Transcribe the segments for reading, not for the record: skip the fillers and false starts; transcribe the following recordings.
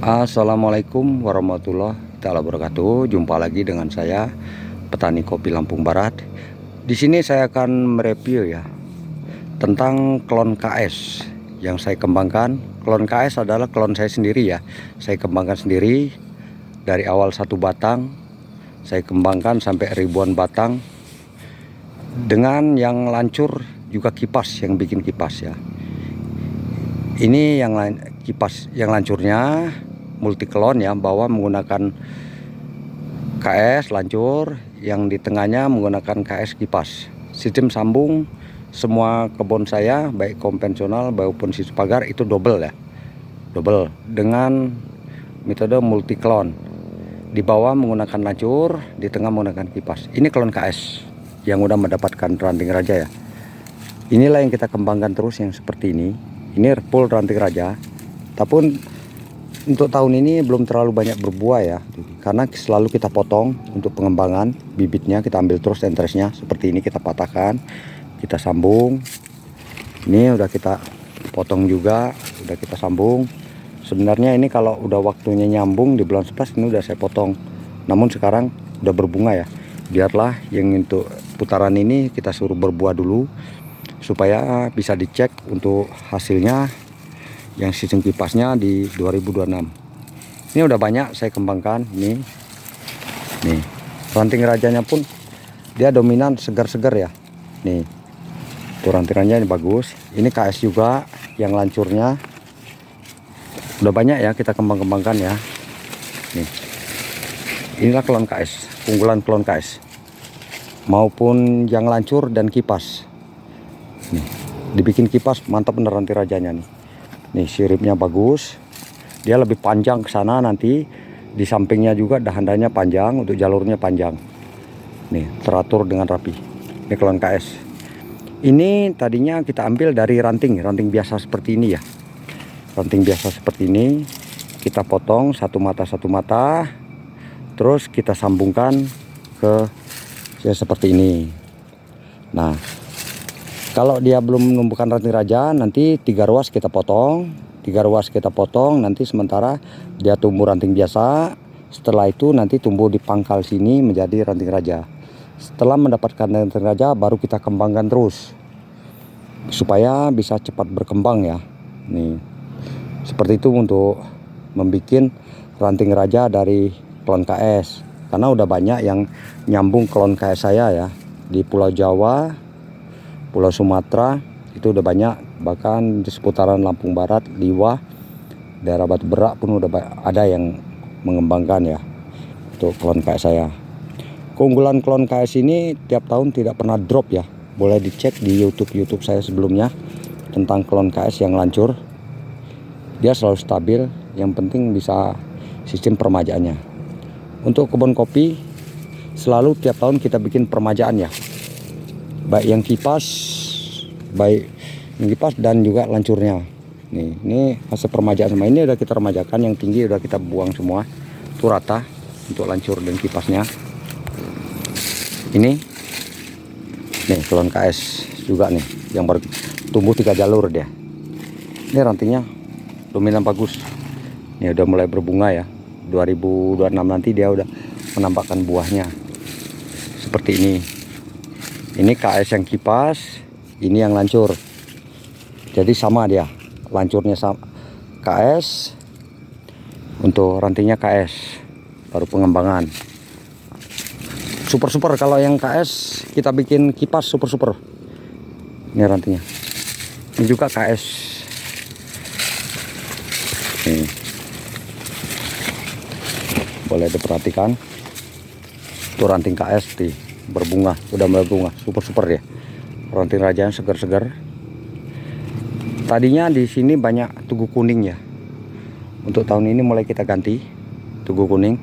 Assalamualaikum warahmatullahi wabarakatuh. Jumpa lagi dengan saya, petani kopi Lampung Barat. Di sini saya akan mereview ya tentang klon KS yang saya kembangkan. Klon KS adalah klon saya sendiri ya. Saya kembangkan sendiri dari awal satu batang. Saya kembangkan sampai ribuan batang dengan yang lancur juga kipas, yang bikin kipas ya. Ini yang kipas yang lancurnya multi klon ya, bawah menggunakan KS lancur, yang di tengahnya menggunakan KS kipas. Sistem sambung semua kebun saya baik konvensional maupun sistem pagar itu double ya, double dengan metode multi klon. Di bawah menggunakan lancur, di tengah menggunakan kipas. Ini klon KS yang udah mendapatkan ranting raja ya. Inilah yang kita kembangkan terus yang seperti ini. Ini full ranting raja, tapi untuk tahun ini belum terlalu banyak berbuah ya, karena selalu kita potong untuk pengembangan bibitnya. Kita ambil terus entresnya seperti ini, kita patahkan, kita sambung. Ini udah kita potong juga, udah kita sambung. Sebenarnya ini kalau udah waktunya nyambung di bulan 11 ini udah saya potong, namun sekarang udah berbunga ya. Biarlah yang untuk putaran ini kita suruh berbuah dulu supaya bisa dicek untuk hasilnya yang sistem kipasnya di 2026. Ini udah banyak saya kembangkan. Nih ranting rajanya pun dia dominan segar-segar ya. Nih tuh rantingannya ini bagus. Ini KS juga yang lancurnya udah banyak ya kita kembangkan ya. Nih inilah klon KS, unggulan klon KS maupun yang lancur dan kipas. Nih, dibikin kipas mantap bener ranting rajanya nih. Nih siripnya bagus, dia lebih panjang ke sana nanti. Di sampingnya juga dahannya panjang, untuk jalurnya panjang. Nih teratur dengan rapi. Ini klon KS. Ini tadinya kita ambil dari ranting biasa seperti ini ya. Ranting biasa seperti ini kita potong satu mata, terus kita sambungkan ke ya seperti ini. Nah, kalau dia belum menumbuhkan ranting raja, nanti 3 ruas kita potong. 3 ruas kita potong, nanti sementara dia tumbuh ranting biasa. Setelah itu nanti tumbuh di pangkal sini menjadi ranting raja. Setelah mendapatkan ranting raja, baru kita kembangkan terus supaya bisa cepat berkembang ya. Nih, seperti itu untuk membuat ranting raja dari klon KS. Karena udah banyak yang nyambung klon KS saya ya di Pulau Jawa, Pulau Sumatera itu udah banyak, bahkan di seputaran Lampung Barat, Liwa, daerah Batu Berak pun udah ada yang mengembangkan ya untuk klon KS saya. Keunggulan klon KS ini tiap tahun tidak pernah drop ya. Boleh dicek di YouTube saya sebelumnya tentang klon KS yang lancur. Dia selalu stabil, yang penting bisa sistem permajaannya. Untuk kebun kopi selalu tiap tahun kita bikin permajaan ya. Baik yang kipas, dan juga lancurnya. Nih, ini hasil permajaan semua. Ini udah kita remajakan, yang tinggi udah kita buang semua. Itu rata untuk lancur dan kipasnya. Ini nih klon KS juga nih, yang baru tumbuh 3 jalur dia. Ini rantingnya dominan bagus. Ini udah mulai berbunga ya. 2026 nanti dia udah menampakkan buahnya seperti ini. Ini KS yang kipas, ini yang lancur. Jadi sama dia, lancurnya sama KS, untuk rantingnya KS, baru pengembangan. Super kalau yang KS kita bikin kipas super. Ini rantingnya. Ini juga KS. Nih. Boleh diperhatikan. Itu ranting KS nih. Berbunga, udah mulai bunga, super ya. Ranting rajanya segar-segar. Tadinya di sini banyak tugu kuning ya. Untuk tahun ini mulai kita ganti tugu kuning.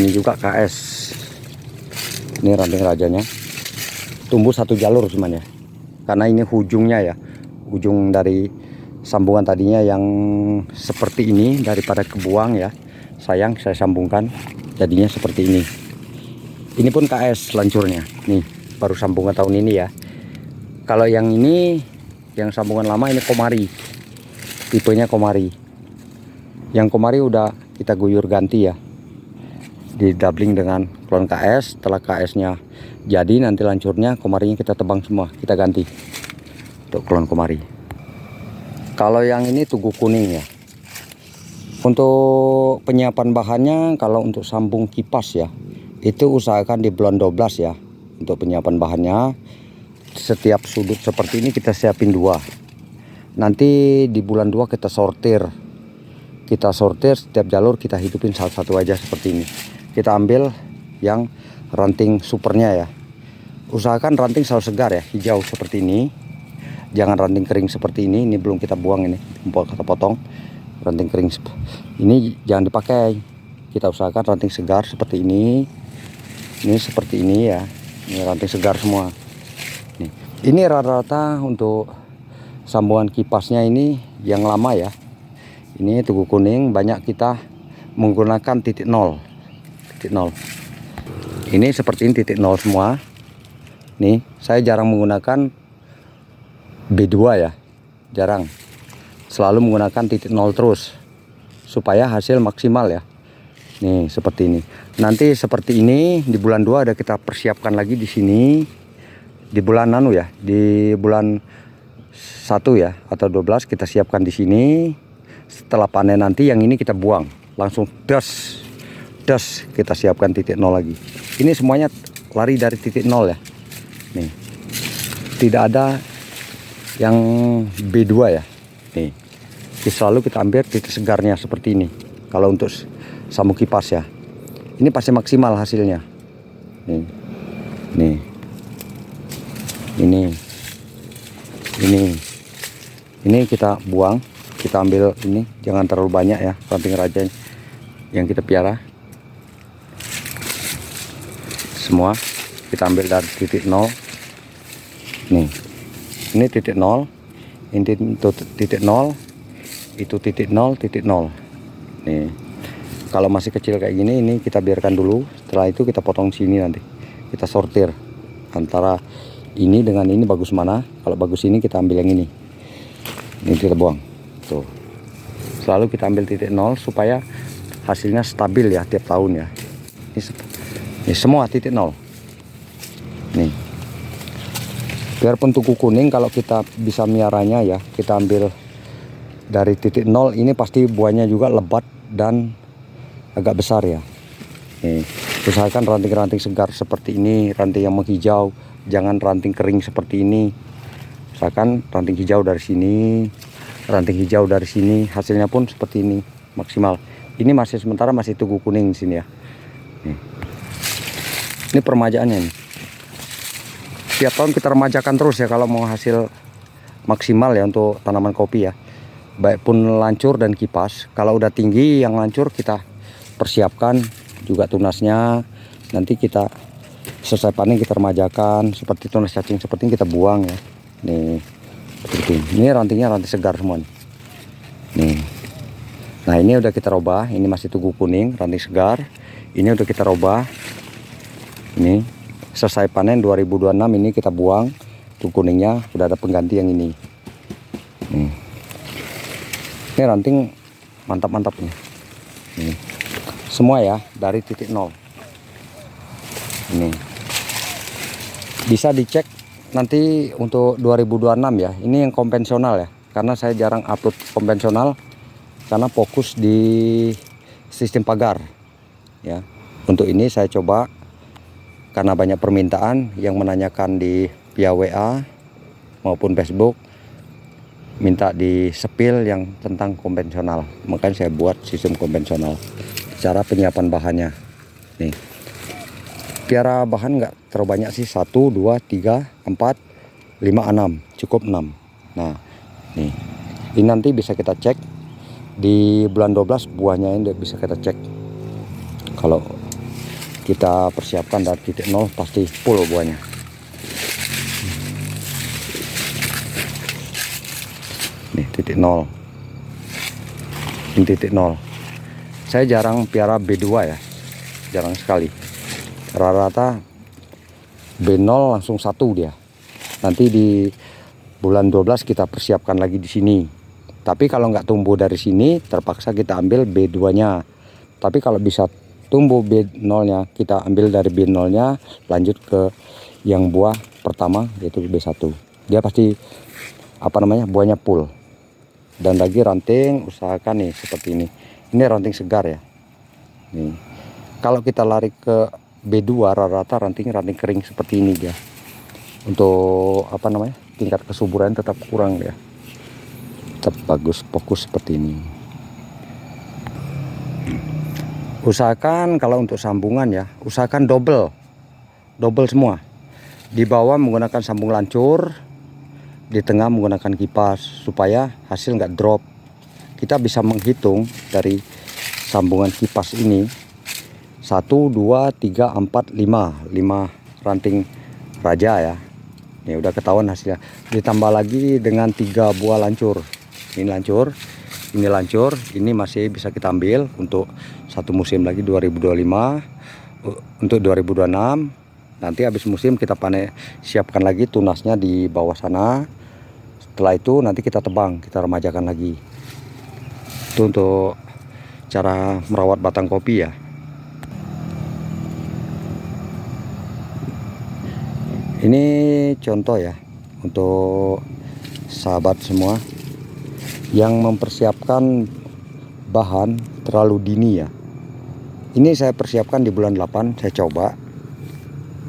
Ini juga KS. Ini ranting rajanya. Tumbuh 1 jalur cuman ya. Karena ini ujungnya ya. Ujung dari sambungan tadinya yang seperti ini daripada kebuang ya. Sayang saya sambungkan. Jadinya seperti ini. Ini pun KS lancurnya. Nih, baru sambungan tahun ini ya. Kalau yang ini, yang sambungan lama ini Komari. tipenya Komari. Yang Komari udah kita guyur ganti ya, di doubling dengan klon KS. Setelah KS nya jadi, nanti lancurnya Komarinya kita tebang semua, kita ganti untuk klon Komari. Kalau yang ini Tugu Kuning ya. Untuk penyiapan bahannya, kalau untuk sambung kipas ya, itu usahakan di bulan 12 ya. Untuk penyiapan bahannya, setiap sudut seperti ini kita siapin 2. Nanti di bulan 2 kita sortir. Kita sortir setiap jalur, kita hidupin satu-satu aja seperti ini. Kita ambil yang ranting supernya ya. Usahakan ranting selalu segar ya, hijau seperti ini. Jangan ranting kering seperti ini. Ini belum kita buang, ini kita potong. Ranting kering ini jangan dipakai. Kita usahakan ranting segar seperti ini. Ini seperti ini ya. Ini ranting segar semua. Ini rata-rata untuk sambungan kipasnya ini yang lama ya. Ini Tugu Kuning banyak kita menggunakan titik nol. Ini seperti ini titik nol semua. Nih, saya jarang menggunakan B2 ya. Jarang. Selalu menggunakan titik nol terus supaya hasil maksimal ya. Nih seperti ini. Nanti seperti ini di bulan 2 ada kita persiapkan lagi di sini. Di bulan ya, di bulan 1 ya atau 12 kita siapkan di sini. Setelah panen nanti yang ini kita buang, langsung das kita siapkan titik nol lagi. Ini semuanya lari dari titik nol ya. Nih. Tidak ada yang B2 ya. Nih. Selalu kita ambil titik segarnya seperti ini. Kalau untuk sambung kipas ya, ini pasti maksimal hasilnya. Nih, ini kita buang, kita ambil ini, jangan terlalu banyak ya ranting raja yang kita piara. Semua kita ambil dari titik nol. Nih, ini titik nol, ini titik nol. Itu titik nol. Nih, kalau masih kecil kayak gini, ini kita biarkan dulu. Setelah itu kita potong sini, nanti kita sortir antara ini dengan ini bagus mana. Kalau bagus ini kita ambil yang ini kita buang tuh. Selalu kita ambil titik nol supaya hasilnya stabil ya tiap tahun ya. Ini semua titik nol. Nih, biarpun Tugu Kuning, kalau kita bisa miaranya ya, kita ambil dari titik nol. Ini pasti buahnya juga lebat dan agak besar ya. Nih, usahakan ranting-ranting segar seperti ini, ranting yang menghijau, jangan ranting kering seperti ini. Usahakan ranting hijau dari sini, ranting hijau dari sini, hasilnya pun seperti ini maksimal. Ini masih sementara masih Tugu Kuning di sini ya. Nih. Ini permajaannya nih. Tiap tahun kita remajakan terus ya kalau mau hasil maksimal ya untuk tanaman kopi ya. Baik pun lancur dan kipas. Kalau udah tinggi yang lancur kita persiapkan juga tunasnya. Nanti kita selesai panen kita remajakan. Seperti tunas cacing seperti ini kita buang ya. Nih, seperti ini. Ini rantingnya ranting segar semua nih. Nah, ini udah kita robah. Ini masih Tugu Kuning, ranting segar. Ini udah kita robah. Ini selesai panen 2026 ini kita buang. Tugu Kuningnya udah ada pengganti yang ini. Ini ranting mantap-mantap nih. Semua ya dari titik nol. Ini bisa dicek nanti untuk 2026 ya. Ini yang konvensional ya, karena saya jarang upload konvensional karena fokus di sistem pagar ya. Untuk ini saya coba karena banyak permintaan yang menanyakan di via WA maupun Facebook, minta di sepil yang tentang konvensional, makanya saya buat sistem konvensional. Cara penyiapan bahannya nih, piara bahan nggak terlalu banyak sih, 1 2 3 4 5 6, cukup 6. Nah nih, ini nanti bisa kita cek di bulan 12 buahnya ini bisa kita cek. Kalau kita persiapkan dari titik nol pasti full buahnya. Nih titik nol, ini titik nol. Saya jarang piara B2 ya, jarang sekali. Rata-rata B0 langsung 1 dia. Nanti di bulan 12 kita persiapkan lagi di sini. Tapi kalau nggak tumbuh dari sini, terpaksa kita ambil B2-nya. Tapi kalau bisa tumbuh B0-nya, kita ambil dari B0-nya, lanjut ke yang buah pertama, yaitu B1. Dia pasti buahnya full. Dan lagi ranting, usahakan nih seperti ini. Ini ranting segar ya. Nih. Kalau kita lari ke B2, rata-rata ranting kering seperti ini dia. Untuk tingkat kesuburan tetap kurang ya. Tetap bagus, fokus seperti ini. Usahakan kalau untuk sambungan ya, usahakan double semua. Di bawah menggunakan sambung lancur, di tengah menggunakan kipas, supaya hasil nggak drop. Kita bisa menghitung dari sambungan kipas ini 1, 2, 3, 4, 5 ranting raja ya. Ini udah ketahuan hasilnya. Ditambah lagi dengan 3 buah lancur. Ini lancur, ini masih bisa kita ambil untuk satu musim lagi 2025. Untuk 2026 nanti habis musim kita panen, siapkan lagi tunasnya di bawah sana. Setelah itu nanti kita tebang, kita remajakan lagi. Itu untuk cara merawat batang kopi ya. Ini contoh ya untuk sahabat semua yang mempersiapkan bahan terlalu dini ya. Ini saya persiapkan di bulan 8, saya coba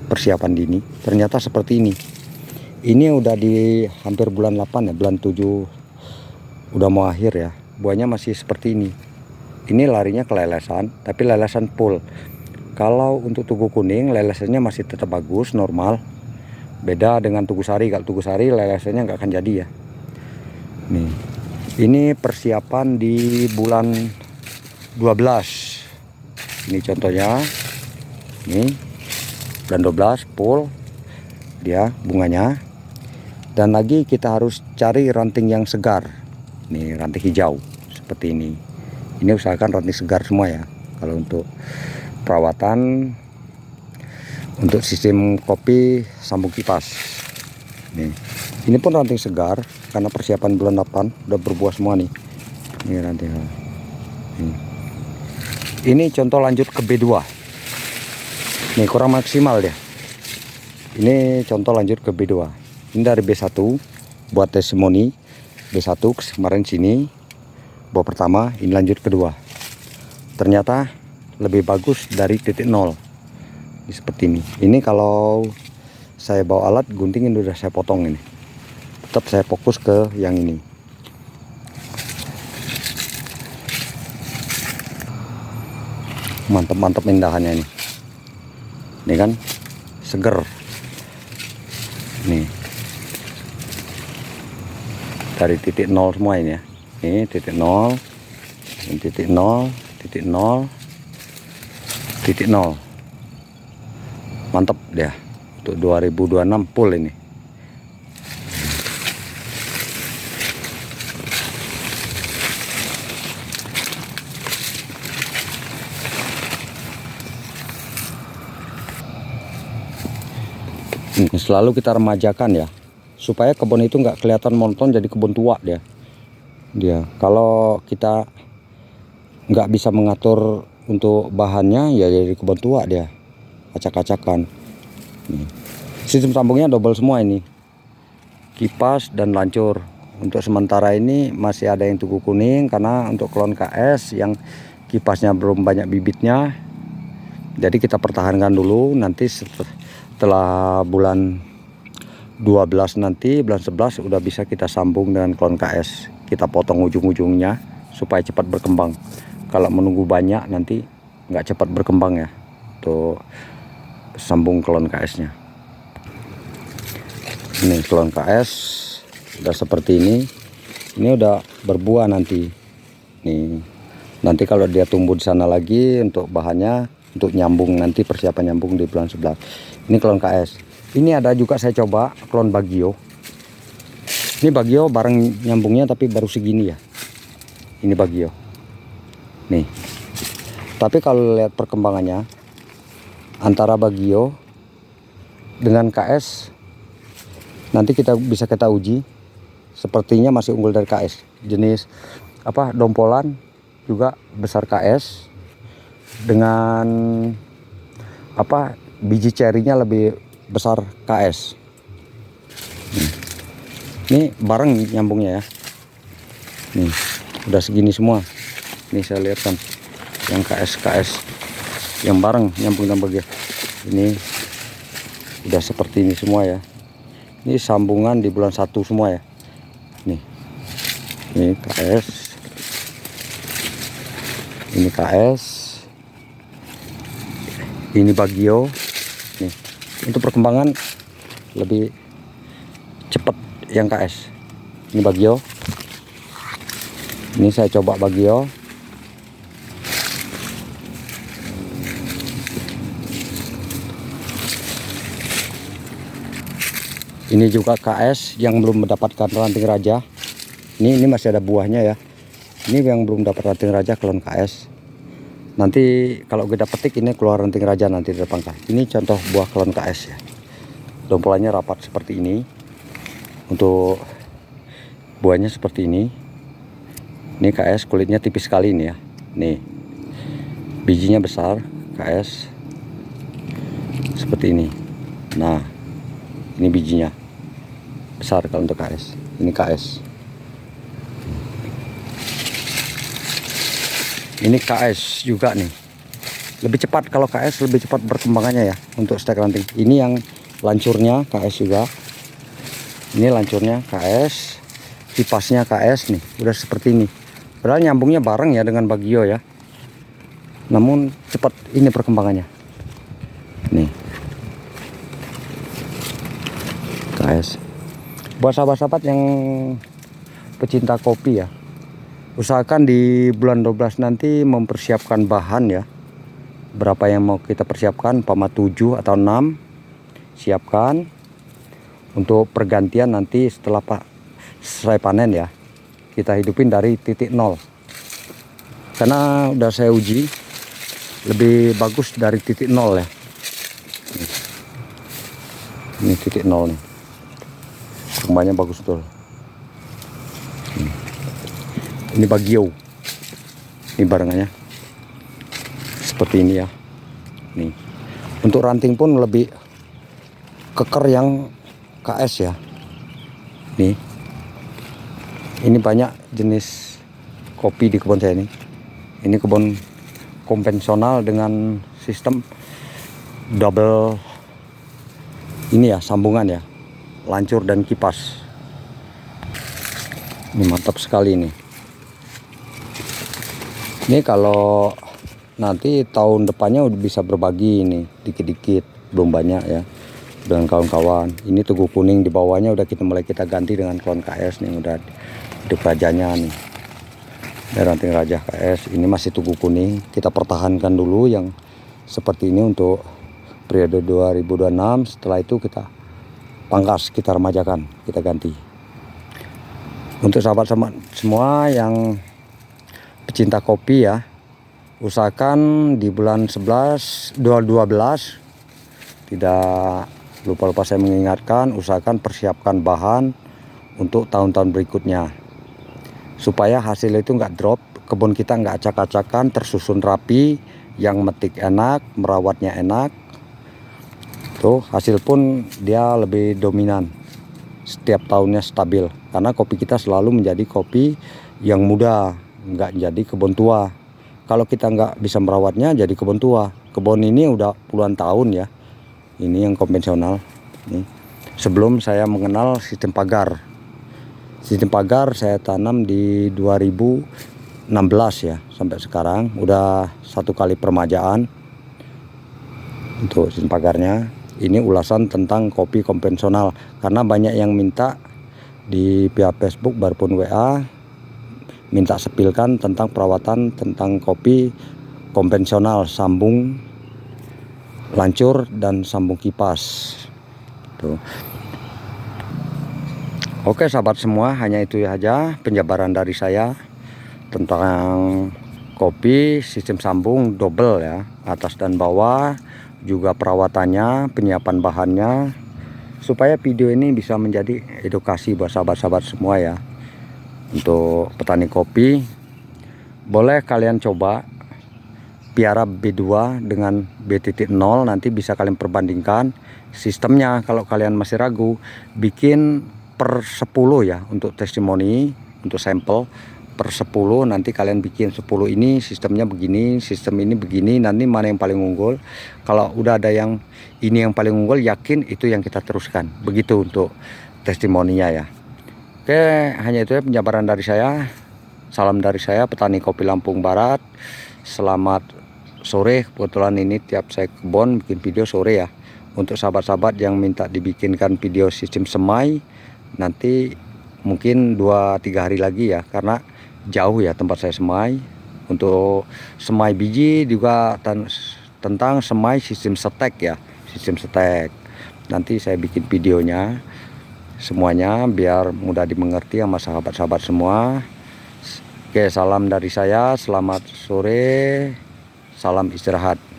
persiapan dini, ternyata seperti ini. Ini udah di hampir bulan 8 ya, bulan 7 udah mau akhir ya. Buahnya masih seperti ini. Ini larinya ke lelesan, tapi lelesan full. Kalau untuk tugu kuning, lelesannya masih tetap bagus, normal. Beda dengan tugu sari. Kalau tugu sari lelesannya nggak akan jadi ya. Nih, ini persiapan di bulan 12. Ini contohnya. Nih, bulan 12 full dia bunganya. Dan lagi kita harus cari ranting yang segar. Nih, ranting hijau seperti ini. Ini usahakan ranting segar semua ya. Kalau untuk perawatan, untuk sistem kopi sambung kipas. Nih, ini pun ranting segar karena persiapan bulan 8 udah berbuah semua nih. Ini ranting. Nih. Ini contoh lanjut ke B2. Nih kurang maksimal dia. Ini contoh lanjut ke B2. Ini dari B1 buat testimoni. B1 kemarin sini buah pertama, ini lanjut kedua. Ternyata lebih bagus dari titik 0. Seperti ini. Ini kalau saya bawa alat gunting ini udah saya potong ini. Tetap saya fokus ke yang ini. Mantap indahannya ini. Ini kan seger. Nih. Dari titik 0 semua ini ya. Ini titik 0. Ini titik 0, titik 0. Titik 0. Mantap dia. Untuk 2026 full ini. Selalu kita remajakan ya, supaya kebun itu nggak kelihatan monoton jadi kebun tua dia. Kalau kita nggak bisa mengatur untuk bahannya ya jadi kebun tua dia, acak-acakan. Sistem sambungnya double semua ini, kipas dan lancur. Untuk sementara ini masih ada yang tugu kuning karena untuk klon KS yang kipasnya belum banyak bibitnya, jadi kita pertahankan dulu. Nanti setelah bulan 12 nanti, bulan 11 udah bisa kita sambung dengan klon KS. Kita potong ujung-ujungnya supaya cepat berkembang. Kalau menunggu banyak nanti nggak cepat berkembang ya, untuk sambung klon KS nya. Ini klon KS udah seperti ini udah berbuah nanti. Nih, nanti kalau dia tumbuh di sana lagi untuk bahannya, untuk nyambung nanti, persiapan nyambung di bulan 11. Ini klon KS. Ini ada juga saya coba klon Bagio. Ini Bagio bareng nyambungnya tapi baru segini ya. Ini Bagio. Nih. Tapi kalau lihat perkembangannya antara Bagio dengan KS, nanti kita bisa uji. Sepertinya masih unggul dari KS. jenis apa dompolan juga besar KS, dengan apa biji cerinya lebih besar KS. Ini bareng nyambungnya ya. Nih udah segini semua. Nih saya lihat kan yang KS yang bareng nyambung tambah. Ini udah seperti ini semua ya. Ini sambungan di bulan 1 semua ya. Nih ini KS, ini KS, ini Bagio. Nih untuk perkembangan lebih cepat yang KS. Ini Bagio. Ini saya coba Bagio. Ini juga KS yang belum mendapatkan ranting raja. Ini masih ada buahnya ya. Ini yang belum dapat ranting raja, klon KS. Nanti kalau kita petik ini keluar ranting raja nanti di depan. Ini contoh buah klon KS ya. Dompolannya rapat seperti ini. Untuk buahnya seperti ini. Ini KS, kulitnya tipis sekali ini ya. Nih bijinya besar KS seperti ini. Nah ini bijinya besar kalau untuk KS. Ini KS. Ini KS juga nih. Lebih cepat kalau KS, lebih cepat perkembangannya ya untuk stek ranting. Ini yang lancurnya KS juga. Ini lancurnya KS, kipasnya KS nih. Udah seperti ini. Padahal nyambungnya bareng ya dengan Bagio ya. Namun cepat ini perkembangannya. Nih. KS. Buat sahabat-sahabat yang pecinta kopi ya, usahakan di bulan 12 nanti mempersiapkan bahan ya. Berapa yang mau kita persiapkan, pama 7 atau 6 siapkan untuk pergantian nanti setelah selesai panen ya. Kita hidupin dari titik nol, karena udah saya uji lebih bagus dari titik nol ya. Ini titik nol nih, perkembangannya bagus betul. Ini Bagio, ini barengannya seperti ini ya. Nih untuk ranting pun lebih keker yang KS ya. Nih ini banyak jenis kopi di kebun saya ini. Ini kebun konvensional dengan sistem double ini ya, sambungan ya, lancur dan kipas. Ini mantap sekali ini. Ini kalau nanti tahun depannya udah bisa berbagi ini dikit-dikit, belum banyak ya, dengan kawan-kawan. Ini Tugu Kuning di bawahnya udah mulai kita ganti dengan klon KS nih, udah hidup rajanya nih. Ini ranting raja KS, ini masih Tugu Kuning. Kita pertahankan dulu yang seperti ini untuk periode 2026. Setelah itu kita pangkas, kita remajakan, kita ganti. Untuk sahabat semua yang pecinta kopi ya, usahakan di bulan 11, 12 tidak lupa saya mengingatkan, usahakan persiapkan bahan untuk tahun-tahun berikutnya supaya hasil itu nggak drop, kebun kita nggak acak-acakan, tersusun rapi, yang metik enak, merawatnya enak. Tuh hasil pun dia lebih dominan, setiap tahunnya stabil, karena kopi kita selalu menjadi kopi yang muda, nggak jadi kebun tua. Kalau kita nggak bisa merawatnya jadi kebun tua. Kebun ini udah puluhan tahun ya, ini yang konvensional nih. Sebelum saya mengenal sistem pagar saya tanam di 2016 ya, sampai sekarang udah 1 kali permajaan untuk sistem pagarnya. Ini ulasan tentang kopi konvensional, karena banyak yang minta di via Facebook maupun WA, minta sepilkan tentang perawatan tentang kopi konvensional, sambung lancur dan sambung kipas tuh. Oke sahabat semua, hanya itu aja penjabaran dari saya tentang kopi sistem sambung double ya, atas dan bawah, juga perawatannya, penyiapan bahannya, supaya video ini bisa menjadi edukasi buat sahabat-sahabat semua ya, Untuk petani kopi, boleh kalian coba piara B2 dengan B.0, nanti bisa kalian perbandingkan sistemnya. Kalau kalian masih ragu, bikin per 10 ya untuk testimoni, untuk sampel per 10. Nanti kalian bikin 10 ini sistemnya begini, sistem ini begini, nanti mana yang paling unggul. Kalau udah ada yang ini yang paling unggul, yakin itu yang kita teruskan. Begitu untuk testimoninya ya. Oke, hanya itu ya penjabaran dari saya. Salam dari saya, petani kopi Lampung Barat. Selamat sore. Kebetulan ini tiap saya kebun bikin video sore ya. Untuk sahabat-sahabat yang minta dibikinkan video sistem semai, nanti mungkin 2-3 hari lagi ya, karena jauh ya tempat saya semai. Untuk semai biji juga tentang semai sistem stek ya, sistem stek. Nanti saya bikin videonya semuanya biar mudah dimengerti sama sahabat-sahabat semua. Oke, salam dari saya, selamat sore, salam istirahat.